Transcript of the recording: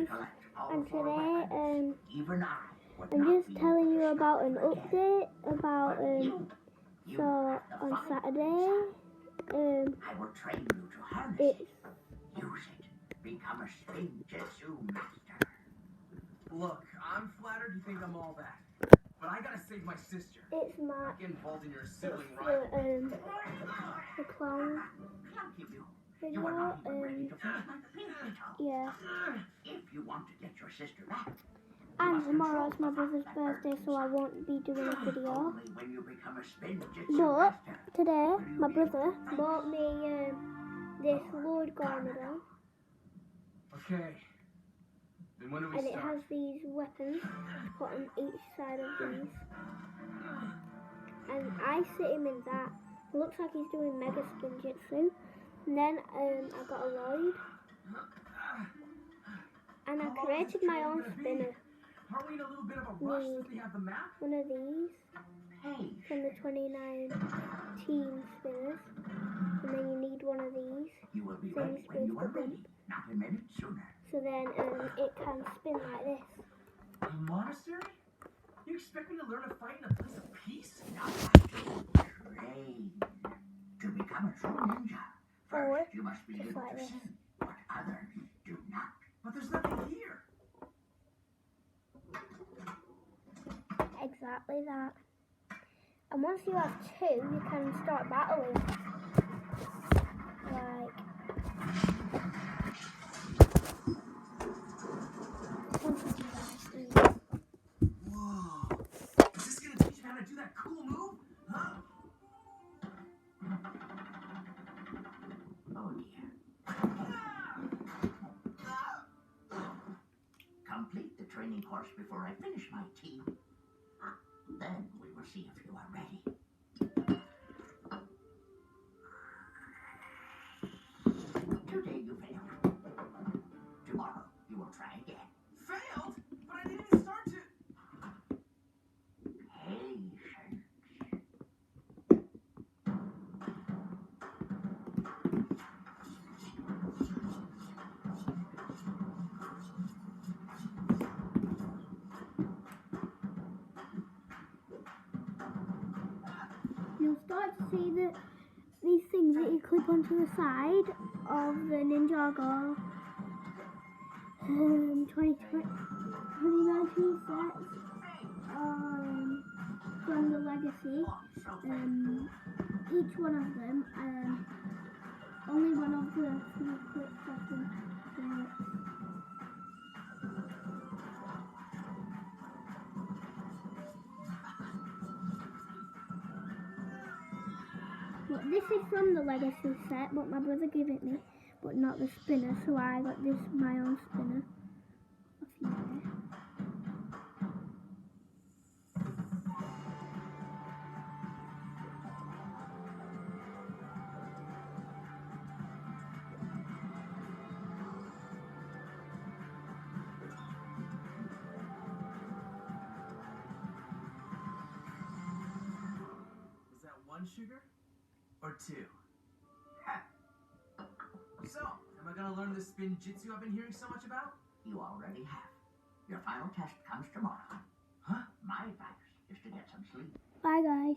guys, and today I'm just telling you about an update about so on Saturday I will train you to harness it's it. Use it. Become a Ninjago master. Look, I'm flattered you think I'm all that, but I gotta save my sister. it's my Not get involved in your sibling the rivalry. the clown Clunky you. video You are not even ready to finish my pinto. yeah. If you want to get your sister back, And tomorrow's my brother's birthday, so I won't be doing a video. only when you become a Ninjago But master. today, my brother bought me this Lord Garmadon, Okay. Then when do we and it start? has these weapons put on each side of these. And I sit him in that. It looks like he's doing Mega Spin Jitsu. And then I got a Lloyd. And I created my own spinner. Aren't we in a little bit of a rush since we have the map? One of these Hey, from the 2019 spinners. And then you need one of these. you will be Same ready when you are space ready. Not a minute sooner. So then it can spin like this. A monastery? You expect me to learn to fight in a place of peace? Now to train. To become a true ninja, Or first you must be just able like to this. see what others do not. But there's nothing here. Exactly that. And once you have two, you can start battling. Like, Whoa. Is this gonna teach me how to do that cool move? Huh? Oh dear. Complete the training course before I finish my tea. Then we will see if you are ready. Today you failed. Tomorrow you will try again. Failed? But I didn't even start to. Patience. you'll start to see these things that you clip onto the side of the Ninjago 2019 sets from the Legacy. Each one of them, only one of the three clips of them. But this is from the Legacy set, but my brother gave it me, but not the spinner, so I got this my own spinner. Off you there. Was that one sugar? Or two? So, am I gonna learn this spin jitsu I've been hearing so much about? You already have. Your final test comes tomorrow. Huh? My advice is to get some sleep. Bye guys.